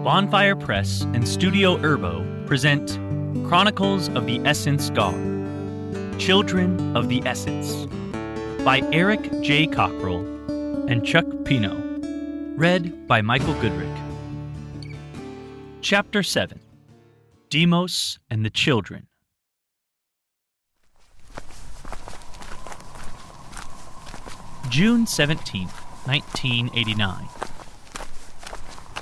Bonfire Press and Studio Urbo present Chronicles of the Essence Guard, Children of the Essence, by Eric J. Cockrell and Chuck Pino, read by Michael Goodrick. Chapter 7, Dimos and the Children. June 17th, 1989.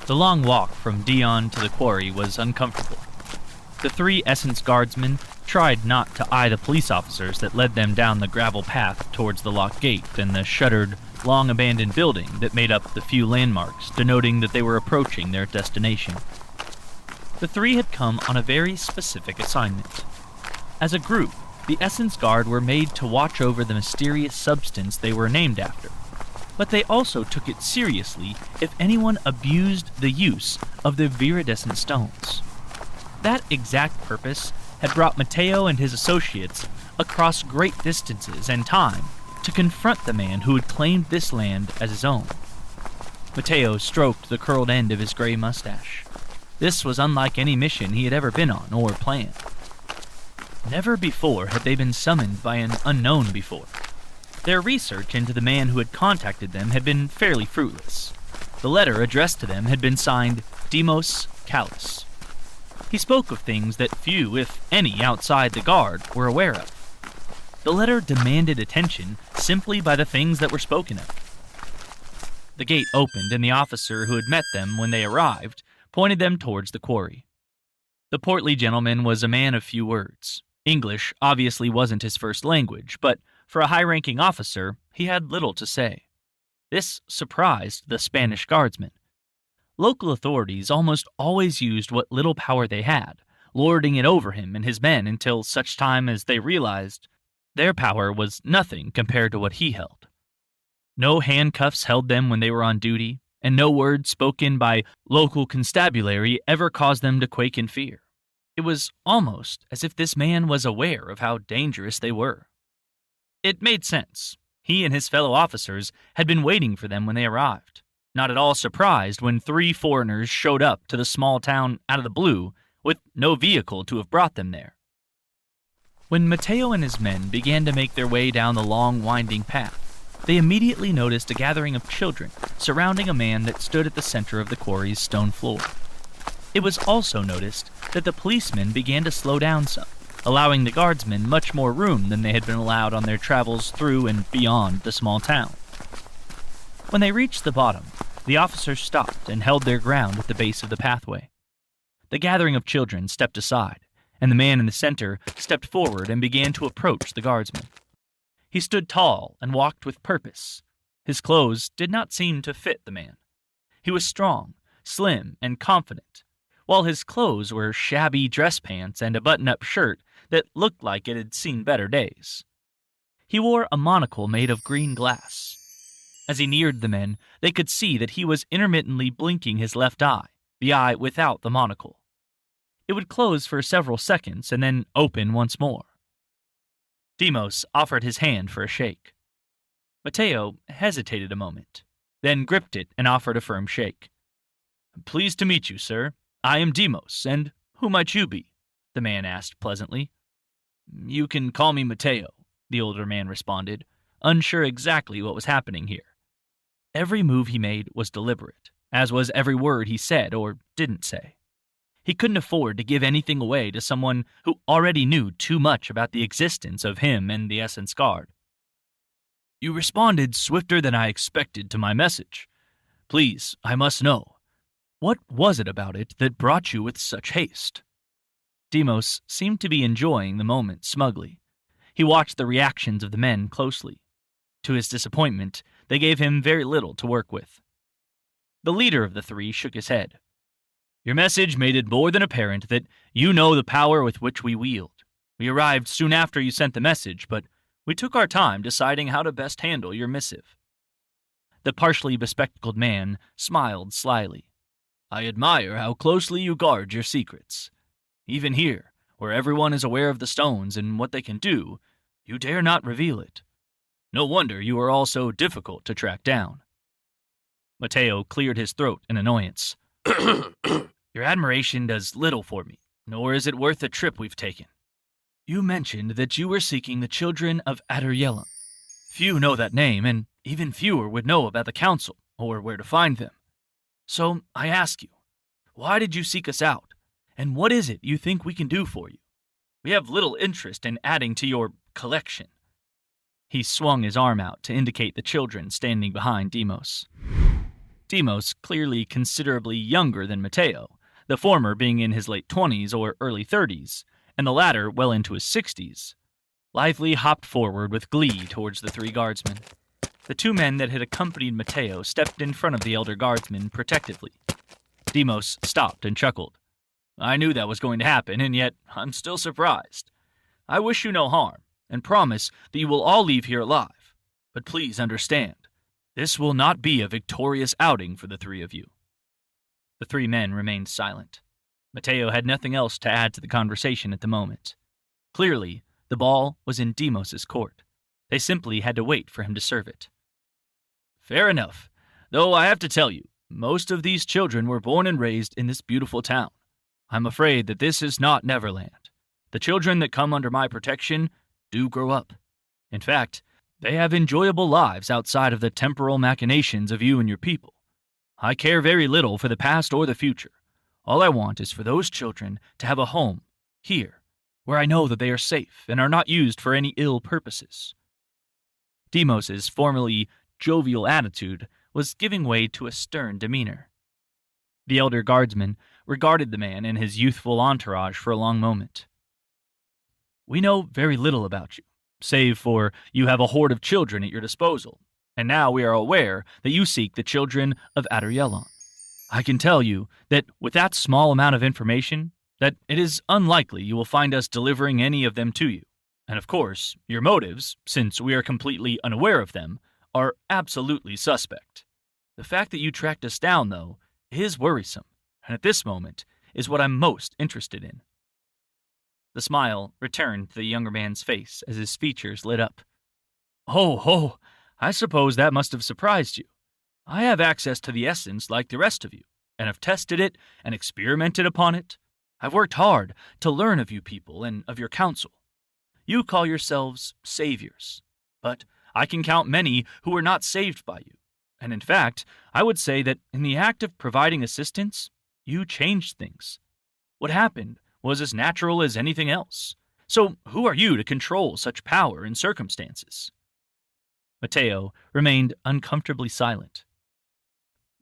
The long walk from Dion to the Quarry was uncomfortable. The three Essence Guardsmen tried not to eye the police officers that led them down the gravel path towards the locked gate and the shuttered, long-abandoned building that made up the few landmarks denoting that they were approaching their destination. The three had come on a very specific assignment. As a group, the Essence Guard were made to watch over the mysterious substance they were named after. But they also took it seriously if anyone abused the use of the viridescent stones. That exact purpose had brought Matteo and his associates across great distances and time to confront the man who had claimed this land as his own. Matteo stroked the curled end of his gray mustache. This was unlike any mission he had ever been on or planned. Never before had they been summoned by an unknown before. Their research into the man who had contacted them had been fairly fruitless. The letter addressed to them had been signed Dimos Kallis. He spoke of things that few, if any, outside the guard were aware of. The letter demanded attention simply by the things that were spoken of. The gate opened and the officer who had met them when they arrived pointed them towards the quarry. The portly gentleman was a man of few words. English obviously wasn't his first language, but for a high-ranking officer, he had little to say. This surprised the Spanish guardsmen. Local authorities almost always used what little power they had, lording it over him and his men until such time as they realized their power was nothing compared to what he held. No handcuffs held them when they were on duty, and no word spoken by local constabulary ever caused them to quake in fear. It was almost as if this man was aware of how dangerous they were. It made sense. He and his fellow officers had been waiting for them when they arrived, not at all surprised when three foreigners showed up to the small town out of the blue with no vehicle to have brought them there. When Matteo and his men began to make their way down the long, winding path, they immediately noticed a gathering of children surrounding a man that stood at the center of the quarry's stone floor. It was also noticed that the policemen began to slow down some, allowing the guardsmen much more room than they had been allowed on their travels through and beyond the small town. When they reached the bottom, the officers stopped and held their ground at the base of the pathway. The gathering of children stepped aside, and the man in the center stepped forward and began to approach the guardsmen. He stood tall and walked with purpose. His clothes did not seem to fit the man. He was strong, slim, and confident, while his clothes were shabby dress pants and a button-up shirt that looked like it had seen better days. He wore a monocle made of green glass. As he neared the men, they could see that he was intermittently blinking his left eye, the eye without the monocle. It would close for several seconds and then open once more. Dimos offered his hand for a shake. Matteo hesitated a moment, then gripped it and offered a firm shake. "Pleased to meet you, sir. I am Dimos, and who might you be?" the man asked pleasantly. "You can call me Matteo," the older man responded, unsure exactly what was happening here. Every move he made was deliberate, as was every word he said or didn't say. He couldn't afford to give anything away to someone who already knew too much about the existence of him and the Essence Guard. "You responded swifter than I expected to my message. Please, I must know. What was it about it that brought you with such haste?" Dimos seemed to be enjoying the moment smugly. He watched the reactions of the men closely. To his disappointment, they gave him very little to work with. The leader of the three shook his head. "Your message made it more than apparent that you know the power with which we wield. We arrived soon after you sent the message, but we took our time deciding how to best handle your missive." The partially bespectacled man smiled slyly. "I admire how closely you guard your secrets. Even here, where everyone is aware of the stones and what they can do, you dare not reveal it. No wonder you are all so difficult to track down." Matteo cleared his throat in annoyance. Your admiration does little for me, nor is it worth the trip we've taken. You mentioned that you were seeking the children of Adderyelam. Few know that name, and even fewer would know about the council or where to find them. So I ask you, why did you seek us out, and what is it you think we can do for you? We have little interest in adding to your collection. He swung his arm out to indicate the children standing behind Dimos. Dimos, clearly considerably younger than Mateo, the former being in his late 20s or early 30s, and the latter well into his 60s, lively hopped forward with glee towards the three guardsmen. The two men that had accompanied Mateo stepped in front of the elder guardsman protectively. Dimos stopped and chuckled. I knew that was going to happen, and yet I'm still surprised. I wish you no harm, and promise that you will all leave here alive. But please understand, this will not be a victorious outing for the three of you. The three men remained silent. Mateo had nothing else to add to the conversation at the moment. Clearly, the ball was in Dimos' court. They simply had to wait for him to serve it. Fair enough, though I have to tell you, most of these children were born and raised in this beautiful town. I'm afraid that this is not Neverland. The children that come under my protection do grow up. In fact, they have enjoyable lives outside of the temporal machinations of you and your people. I care very little for the past or the future. All I want is for those children to have a home, here, where I know that they are safe and are not used for any ill purposes. Dimos' formerly jovial attitude was giving way to a stern demeanor. The elder guardsman regarded the man and his youthful entourage for a long moment. We know very little about you, save for you have a horde of children at your disposal, and now we are aware that you seek the children of Adderyelam. I can tell you that with that small amount of information, that it is unlikely you will find us delivering any of them to you. And of course, your motives, since we are completely unaware of them, are absolutely suspect. The fact that you tracked us down, though, is worrisome, and at this moment is what I'm most interested in. The smile returned to the younger man's face as his features lit up. Oh, I suppose that must have surprised you. I have access to the essence like the rest of you, and have tested it and experimented upon it. I've worked hard to learn of you people and of your council. You call yourselves saviors, but I can count many who were not saved by you. And in fact, I would say that in the act of providing assistance, you changed things. What happened was as natural as anything else. So who are you to control such power and circumstances? Mateo remained uncomfortably silent.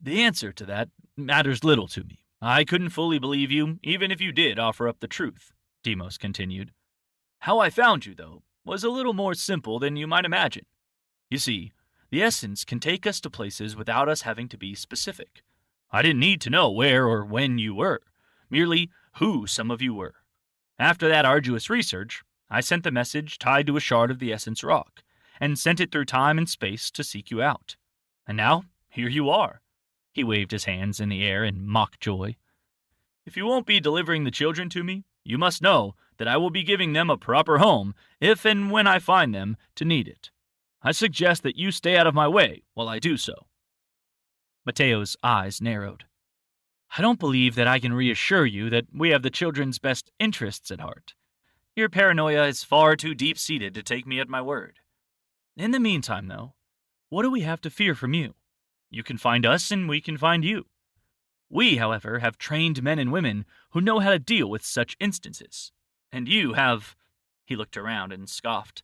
The answer to that matters little to me. I couldn't fully believe you, even if you did offer up the truth, Dimos continued. How I found you, though, was a little more simple than you might imagine. You see, the essence can take us to places without us having to be specific. I didn't need to know where or when you were, merely who some of you were. After that arduous research, I sent the message tied to a shard of the essence rock, and sent it through time and space to seek you out. And now, here you are. He waved his hands in the air in mock joy. If you won't be delivering the children to me, you must know that I will be giving them a proper home if and when I find them to need it. I suggest that you stay out of my way while I do so. Mateo's eyes narrowed. I don't believe that I can reassure you that we have the children's best interests at heart. Your paranoia is far too deep-seated to take me at my word. In the meantime, though, what do we have to fear from you? You can find us and we can find you. We, however, have trained men and women who know how to deal with such instances. And you have, he looked around and scoffed,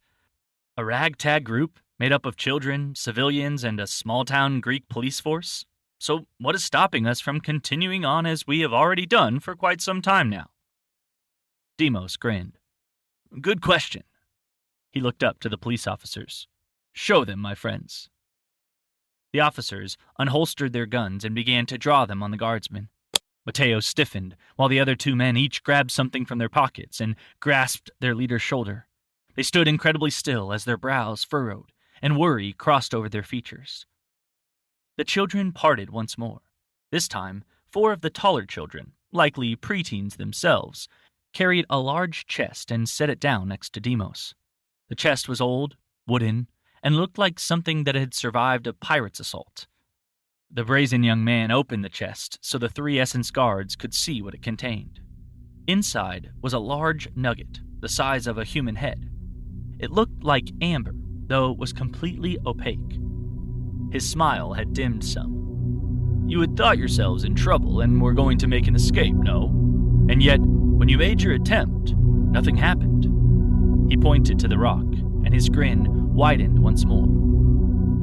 a ragtag group made up of children, civilians, and a small-town Greek police force? So what is stopping us from continuing on as we have already done for quite some time now? Dimos grinned. Good question. He looked up to the police officers. Show them, my friends. The officers unholstered their guns and began to draw them on the guardsmen. Mateo stiffened, while the other two men each grabbed something from their pockets and grasped their leader's shoulder. They stood incredibly still as their brows furrowed and worry crossed over their features. The children parted once more. This time, 4 of the taller children, likely preteens themselves, carried a large chest and set it down next to Dimos. The chest was old, wooden, and looked like something that had survived a pirate's assault. The brazen young man opened the chest so the three Essence guards could see what it contained. Inside was a large nugget the size of a human head. It looked like amber, though it was completely opaque. His smile had dimmed some. "You had thought yourselves in trouble and were going to make an escape, no? And yet, when you made your attempt, nothing happened." He pointed to the rock, and his grin widened once more.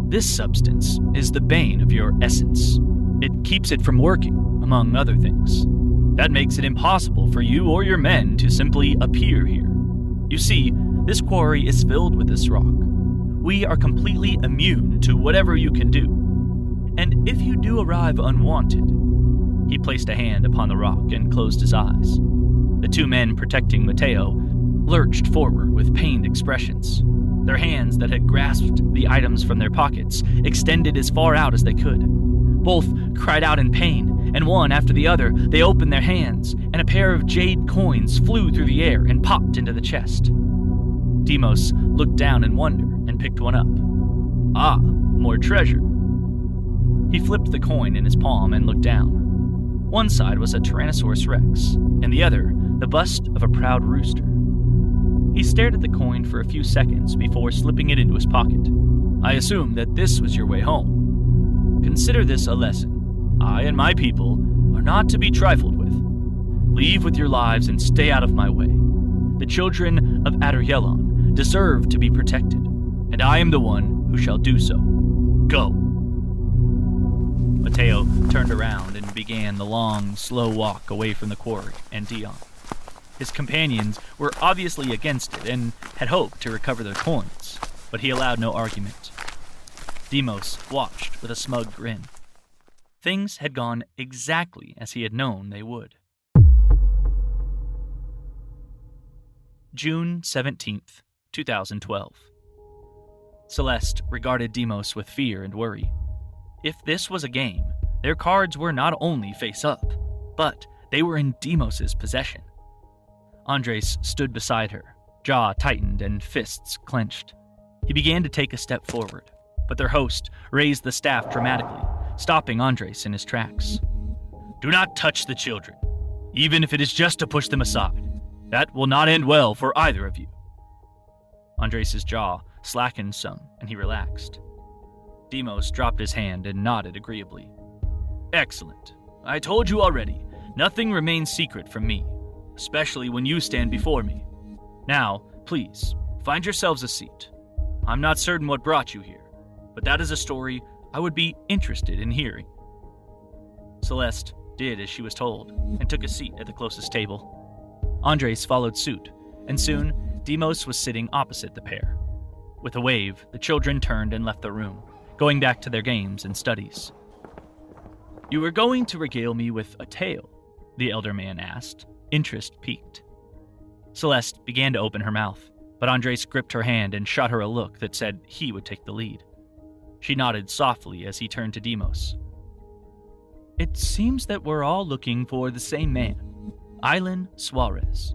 "This substance is the bane of your essence. It keeps it from working, among other things. That makes it impossible for you or your men to simply appear here. You see, this quarry is filled with this rock. We are completely immune to whatever you can do. And if you do arrive unwanted..." He placed a hand upon the rock and closed his eyes. The two men protecting Mateo lurched forward with pained expressions. Their hands that had grasped the items from their pockets extended as far out as they could. Both cried out in pain, and one after the other, they opened their hands, and a pair of jade coins flew through the air and popped into the chest. Dimos looked down in wonder and picked one up. "Ah, more treasure." He flipped the coin in his palm and looked down. One side was a Tyrannosaurus Rex, and the other, the bust of a proud rooster. He stared at the coin for a few seconds before slipping it into his pocket. "I assume that this was your way home. Consider this a lesson. I and my people are not to be trifled with. Leave with your lives and stay out of my way. The children of Adar deserve to be protected, and I am the one who shall do so. Go." Mateo turned around and began the long, slow walk away from the quarry and Dion. His companions were obviously against it and had hoped to recover their coins, but he allowed no argument. Dimos watched with a smug grin. Things had gone exactly as he had known they would. June 17th, 2012. Celeste regarded Dimos with fear and worry. If this was a game, their cards were not only face up, but they were in Dimos' possession. Andres stood beside her, jaw tightened and fists clenched. He began to take a step forward, but their host raised the staff dramatically, stopping Andres in his tracks. "Do not touch the children, even if it is just to push them aside. That will not end well for either of you." Andres' jaw slackened some, and he relaxed. Dimos dropped his hand and nodded agreeably. "Excellent. I told you already, nothing remains secret from me, especially when you stand before me. Now, please, find yourselves a seat. I'm not certain what brought you here, but that is a story I would be interested in hearing." Celeste did as she was told and took a seat at the closest table. Andres followed suit, and soon Dimos was sitting opposite the pair. With a wave, the children turned and left the room, going back to their games and studies. "You were going to regale me with a tale?" the elder man asked, interest piqued. Celeste began to open her mouth, but Andres gripped her hand and shot her a look that said he would take the lead. She nodded softly as he turned to Dimos. "It seems that we're all looking for the same man, Aylan Suarez.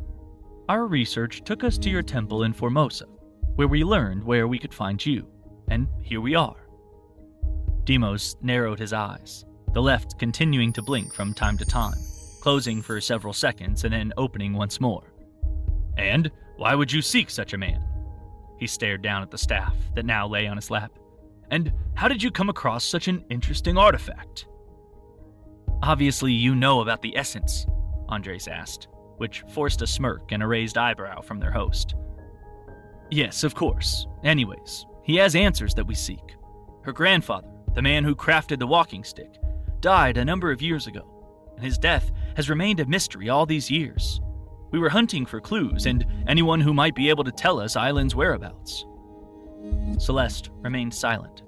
Our research took us to your temple in Formosa, where we learned where we could find you, and here we are." Dimos narrowed his eyes, the left continuing to blink from time to time, closing for several seconds and then opening once more. "And why would you seek such a man?" He stared down at the staff that now lay on his lap. "And how did you come across such an interesting artifact?" "Obviously you know about the essence," Andres asked, which forced a smirk and a raised eyebrow from their host. "Yes, of course. Anyways, he has answers that we seek. Her grandfather, the man who crafted the walking stick, died a number of years ago, and his death has remained a mystery all these years. We were hunting for clues and anyone who might be able to tell us Aylan's whereabouts." Celeste remained silent.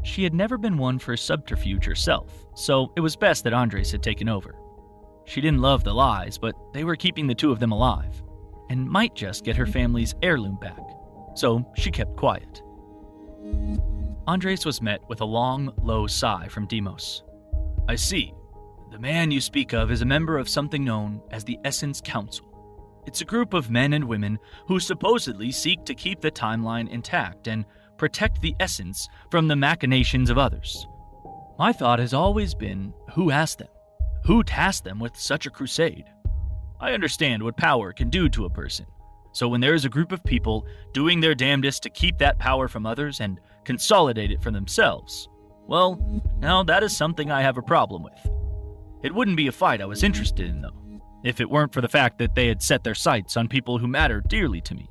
She had never been one for subterfuge herself, so it was best that Andres had taken over. She didn't love the lies, but they were keeping the two of them alive, and might just get her family's heirloom back, so she kept quiet. Andres was met with a long, low sigh from Dimos. "I see. The man you speak of is a member of something known as the Essence Council. It's a group of men and women who supposedly seek to keep the timeline intact and protect the essence from the machinations of others. My thought has always been, who asked them? Who tasked them with such a crusade? I understand what power can do to a person. So when there is a group of people doing their damnedest to keep that power from others and consolidate it for themselves, well, now that is something I have a problem with. It wouldn't be a fight I was interested in, though, if it weren't for the fact that they had set their sights on people who matter dearly to me.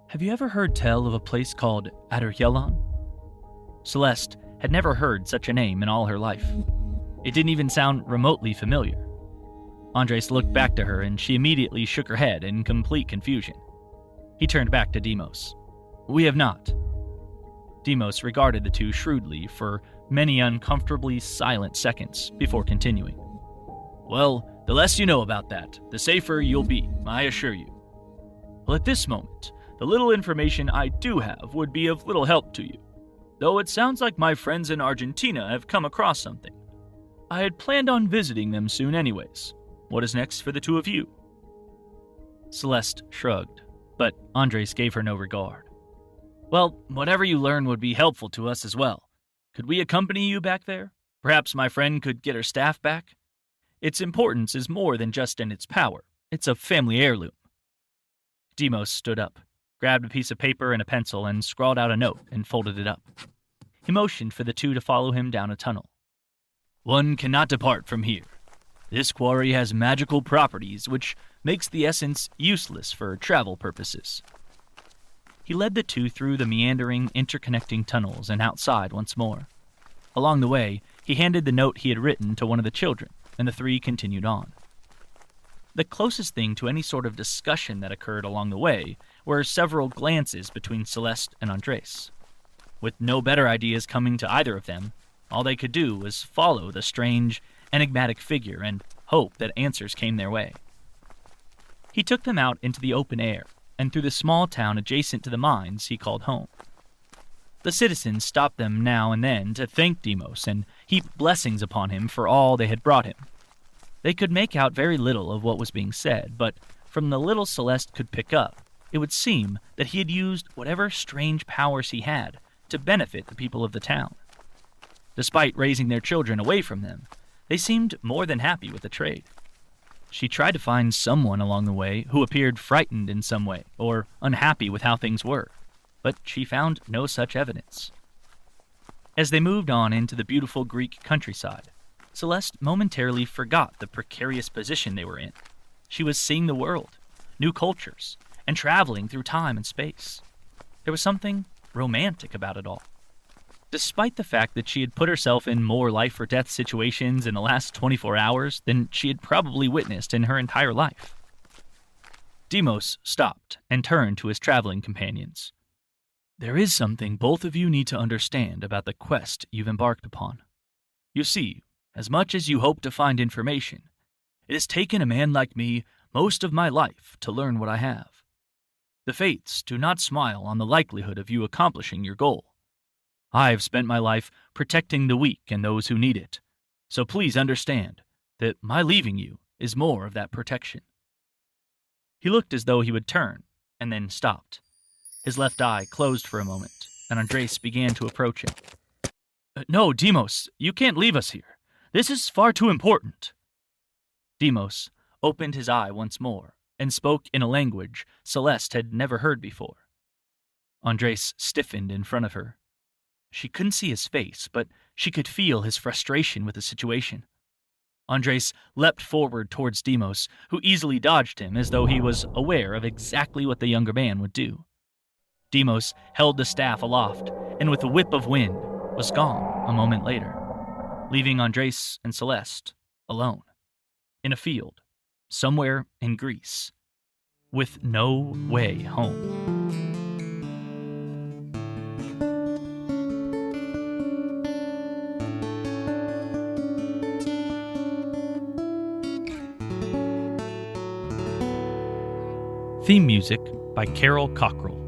Have you ever heard tell of a place called Adderhjelon? Celeste had never heard such a name in all her life. It didn't even sound remotely familiar. Andres looked back to her and she immediately shook her head in complete confusion. He turned back to Dimos. We have not. Dimos regarded the two shrewdly for many uncomfortably silent seconds before continuing. Well, the less you know about that, the safer you'll be, I assure you. Well, at this moment, the little information I do have would be of little help to you, though it sounds like my friends in Argentina have come across something. I had planned on visiting them soon anyways. What is next for the two of you? Celeste shrugged, but Andres gave her no regard. Well, whatever you learn would be helpful to us as well. Could we accompany you back there? Perhaps my friend could get her staff back? Its importance is more than just in its power. It's a family heirloom. Dimos stood up, grabbed a piece of paper and a pencil, and scrawled out a note and folded it up. He motioned for the two to follow him down a tunnel. One cannot depart from here. This quarry has magical properties which makes the essence useless for travel purposes. He led the two through the meandering, interconnecting tunnels and outside once more. Along the way, he handed the note he had written to one of the children, and the three continued on. The closest thing to any sort of discussion that occurred along the way were several glances between Celeste and Andres. With no better ideas coming to either of them, all they could do was follow the strange, enigmatic figure and hope that answers came their way. He took them out into the open air and through the small town adjacent to the mines he called home. The citizens stopped them now and then to thank Dimos and heap blessings upon him for all they had brought him. They could make out very little of what was being said, but from the little Celeste could pick up, it would seem that he had used whatever strange powers he had to benefit the people of the town. Despite raising their children away from them, they seemed more than happy with the trade. She tried to find someone along the way who appeared frightened in some way or unhappy with how things were, but she found no such evidence. As they moved on into the beautiful Greek countryside, Celeste momentarily forgot the precarious position they were in. She was seeing the world, new cultures, and traveling through time and space. There was something romantic about it all. Despite the fact that she had put herself in more life-or-death situations in the last 24 hours than she had probably witnessed in her entire life. Dimos stopped and turned to his traveling companions. There is something both of you need to understand about the quest you've embarked upon. You see, as much as you hope to find information, it has taken a man like me most of my life to learn what I have. The fates do not smile on the likelihood of you accomplishing your goal. I have spent my life protecting the weak and those who need it, so please understand that my leaving you is more of that protection. He looked as though he would turn, and then stopped. His left eye closed for a moment, and Andres began to approach him. No, Dimos, you can't leave us here. This is far too important. Dimos opened his eye once more and spoke in a language Celeste had never heard before. Andres stiffened in front of her. She couldn't see his face, but she could feel his frustration with the situation. Andres leapt forward towards Dimos, who easily dodged him as though he was aware of exactly what the younger man would do. Dimos held the staff aloft, and with a whip of wind, was gone a moment later, leaving Andres and Celeste alone, in a field, somewhere in Greece, with no way home. Theme music by Carol Cockrell.